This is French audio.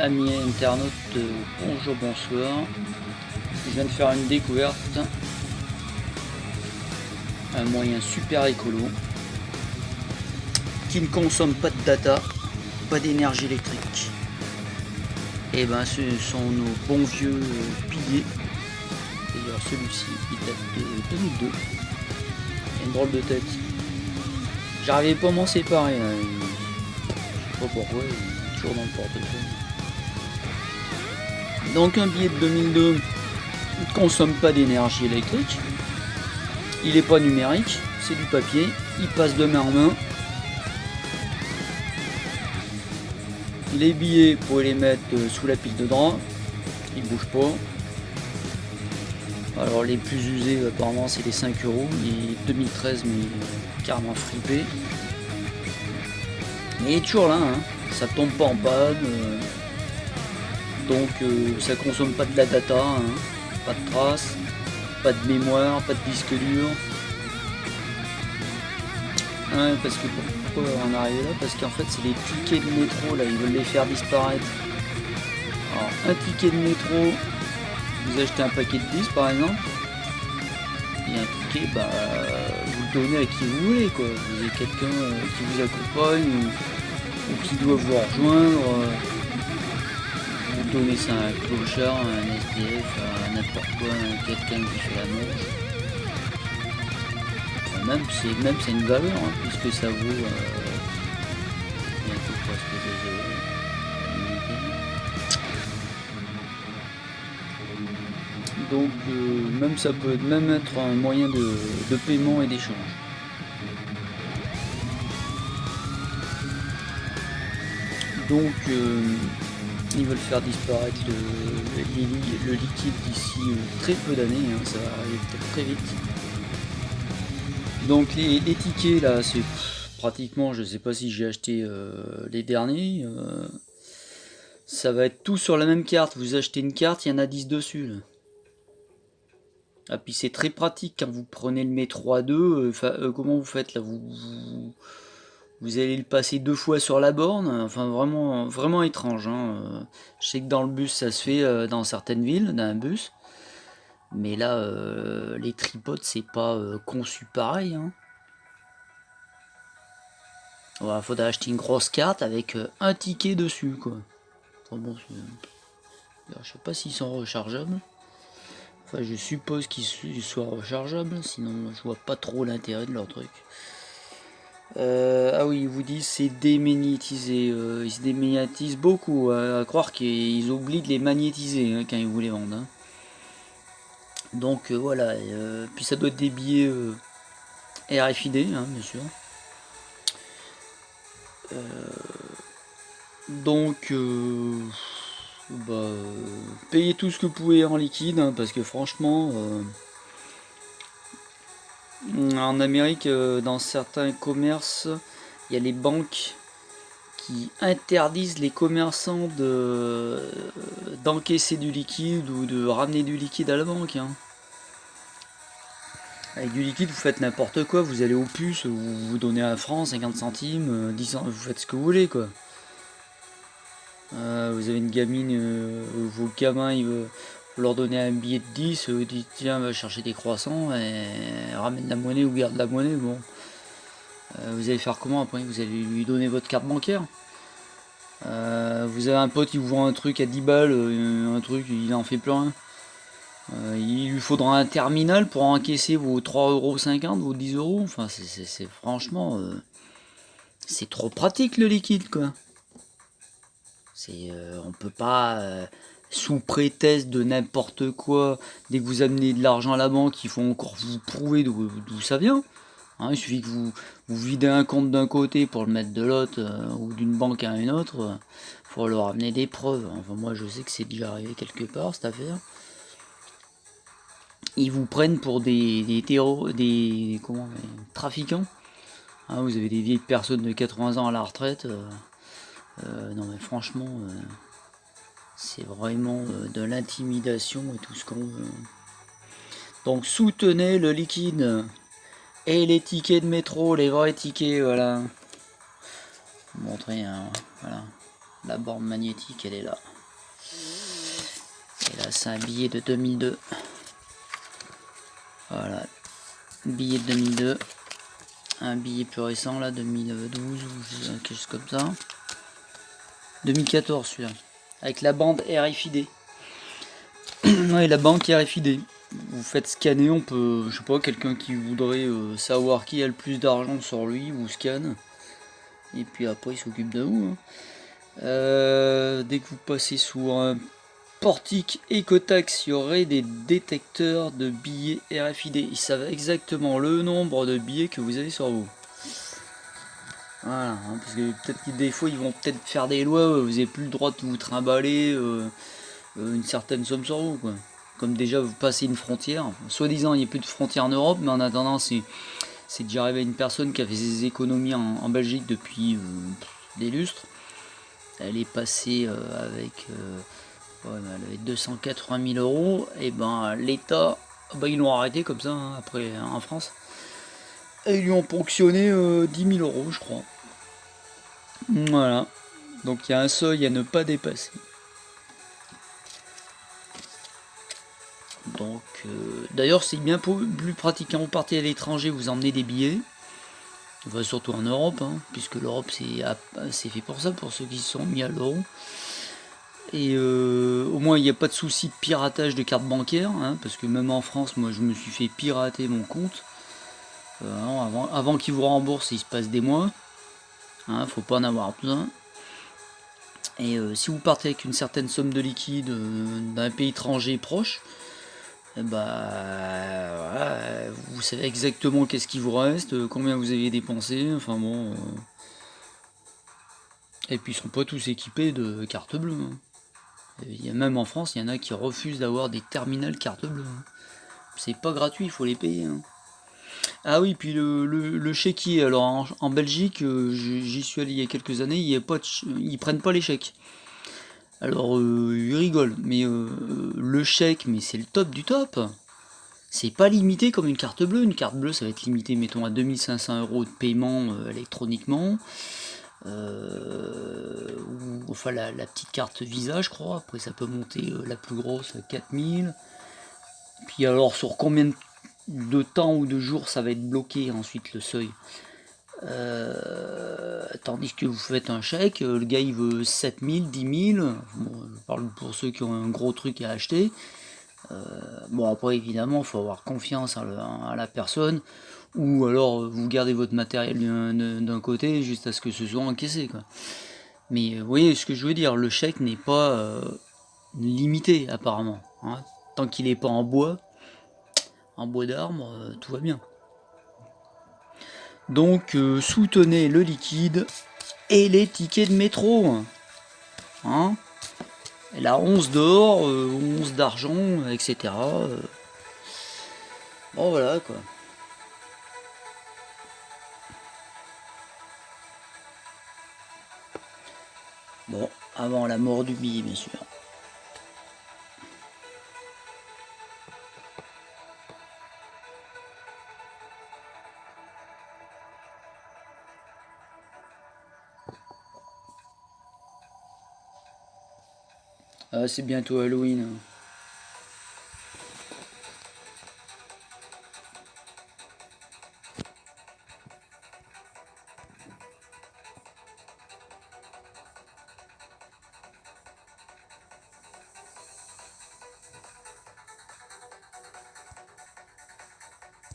Amis internautes, bonjour, bonsoir. Je viens de faire une découverte. Un moyen super écolo qui ne consomme pas de data, pas d'énergie électrique. Et ben ce sont nos bons vieux piliers. D'ailleurs celui-ci il date de 2002. Il a une drôle de tête. J'arrivais pas à m'en séparer. Je sais pas pourquoi, il est toujours dans le portefeuille. Donc un billet de 2002 ne consomme pas d'énergie électrique. Il n'est pas numérique, c'est du papier. Il passe de main en main. Les billets, vous pouvez les mettre sous la pile de drap. Ils ne bougent pas. Alors les plus usés apparemment c'est les 5 €. Les 2013 mais carrément fripé. Mais il est toujours là, hein. Ça tombe pas en panne. Donc ça consomme pas de la data, hein. Pas de traces, pas de mémoire, pas de disque dur. Ouais, parce que pourquoi on arrive là? Parce qu'en fait c'est les tickets de métro là, ils veulent les faire disparaître. Alors un ticket de métro, vous achetez un paquet de 10 par exemple, et un ticket, bah vous le donnez à qui vous voulez quoi. Vous avez quelqu'un qui vous accompagne ou qui doit vous rejoindre. Vous donnez ça à un clochard, à un SDF, à n'importe quoi, à quelqu'un qui fait la manche. Même c'est une valeur, hein, puisque ça vaut bientôt presque 2 €. Donc même ça peut même être un moyen de paiement et d'échange. Donc ils veulent faire disparaître le liquide d'ici très peu d'années, hein, ça va arriver peut-être très vite. Donc les tickets là, c'est pratiquement, je sais pas si j'ai acheté les derniers, ça va être tout sur la même carte. Vous achetez une carte, il y en a 10 dessus là. Ah, puis c'est très pratique quand vous prenez le métro à deux. Comment vous faites là, vous allez le passer 2 fois sur la borne. Enfin vraiment, vraiment étrange, hein. Je sais que dans le bus ça se fait dans certaines villes, dans un bus. Mais là, les tripodes, c'est pas conçu pareil, hein. Voilà, faudrait acheter une grosse carte avec un ticket dessus, quoi. Enfin bon, je sais pas s'ils sont rechargeables. Enfin, je suppose qu'ils soient rechargeables, sinon je vois pas trop l'intérêt de leur truc. Ah oui, ils vous disent c'est démagnétisé. Ils se démagnétisent beaucoup, à croire qu'ils oublient de les magnétiser, hein, quand ils vous les vendent, hein. Donc voilà, puis ça doit être des billets RFID, hein, bien sûr. Donc payez tout ce que vous pouvez en liquide, hein, parce que franchement en Amérique, dans certains commerces, il y a les banques qui interdisent les commerçants d'encaisser du liquide ou de ramener du liquide à la banque, hein. Avec du liquide, vous faites n'importe quoi, vous allez aux puces, vous donnez 1 franc, 50 centimes, 10 centimes, vous faites ce que vous voulez, quoi. Vous avez une gamine, vos gamins, vous leur donnez un billet de 10, vous dites tiens, va chercher des croissants et ramène la monnaie ou garde la monnaie, bon. Vous allez faire comment après? Vous allez lui donner votre carte bancaire. Vous avez un pote qui vous vend un truc à 10 balles, un truc, il en fait plus rien. Il lui faudra un terminal pour encaisser vos 3,50 €, vos 10 €. Enfin, c'est franchement, c'est trop pratique le liquide, quoi. On peut pas, sous prétexte de n'importe quoi, dès que vous amenez de l'argent à la banque, il faut encore vous prouver d'où ça vient. Hein, il suffit que vous videz un compte d'un côté pour le mettre de l'autre, ou d'une banque à une autre, faut leur amener des preuves. Enfin, moi je sais que c'est déjà arrivé quelque part cette affaire. Ils vous prennent pour des trafiquants. Hein, vous avez des vieilles personnes de 80 ans à la retraite. Non mais franchement, c'est vraiment de l'intimidation et tout ce qu'on veut. Donc soutenez le liquide et les tickets de métro, les vrais tickets, voilà. Montrer, hein, voilà. La borne magnétique, elle est là. Et là, c'est un billet de 2002. Voilà. Billet de 2002. Un billet plus récent, là, 2012 ou quelque chose comme ça. 2014, celui-là. Avec la bande RFID. Ouais, la banque RFID. Vous faites scanner, on peut, je sais pas, quelqu'un qui voudrait savoir qui a le plus d'argent sur lui, vous scanne. Et puis après, il s'occupe de vous. Hein. Dès que vous passez sous un portique Ecotax, il y aurait des détecteurs de billets RFID. Ils savent exactement le nombre de billets que vous avez sur vous. Voilà, hein, parce que peut-être que des fois ils vont peut-être faire des lois, vous n'avez plus le droit de vous trimballer une certaine somme sur vous, quoi. Comme déjà vous passez une frontière, soi-disant il n'y a plus de frontière en Europe, mais en attendant c'est déjà arrivé à une personne qui a fait ses économies en Belgique depuis des lustres. Elle est passée avec, elle avait 280 000 euros, et ben l'État, ils l'ont arrêté comme ça hein, après en France. Et ils lui ont ponctionné 10 000 euros, je crois. Voilà. Donc il y a un seuil à ne pas dépasser. Donc, d'ailleurs, c'est bien plus pratique quand vous partez à l'étranger, vous emmenez des billets. Enfin, surtout en Europe, hein, puisque l'Europe c'est fait pour ça, pour ceux qui se sont mis à l'euro. Et au moins, il n'y a pas de souci de piratage de carte bancaire, hein, parce que même en France, moi, je me suis fait pirater mon compte. Avant qu'ils vous remboursent, il se passe des mois. Hein, faut pas en avoir besoin. Et si vous partez avec une certaine somme de liquide d'un pays étranger proche, voilà, vous savez exactement qu'est-ce qui vous reste, combien vous avez dépensé, enfin bon. Et puis ils sont pas tous équipés de carte bleue. Hein. Même en France, il y en a qui refusent d'avoir des terminals carte bleue. Hein. C'est pas gratuit, il faut les payer. Hein. Ah oui, puis le chéquier, alors en Belgique, j'y suis allé il y a quelques années, ils prennent pas les chèques. Alors ils rigolent, mais le chèque, mais c'est le top du top. C'est pas limité comme une carte bleue. Une carte bleue, ça va être limité, mettons, à 2500 euros de paiement électroniquement. Ou enfin la petite carte Visa, je crois. Après, ça peut monter la plus grosse à 4000. Puis alors, sur combien de temps ou de jours ça va être bloqué ensuite le seuil. Tandis que vous faites un chèque, le gars il veut 7000, 10 000. Bon, je parle pour ceux qui ont un gros truc à acheter. Bon après évidemment il faut avoir confiance à la personne ou alors vous gardez votre matériel d'un côté juste à ce que ce soit encaissé quoi. Mais vous voyez ce que je veux dire, le chèque n'est pas limité apparemment. Hein. Tant qu'il n'est pas en bois d'arbre, tout va bien. Donc soutenez le liquide et les tickets de métro. Hein. La once d'or, once d'argent, etc. Bon voilà quoi. Bon, avant la mort du billet bien sûr. Ah, c'est bientôt Halloween.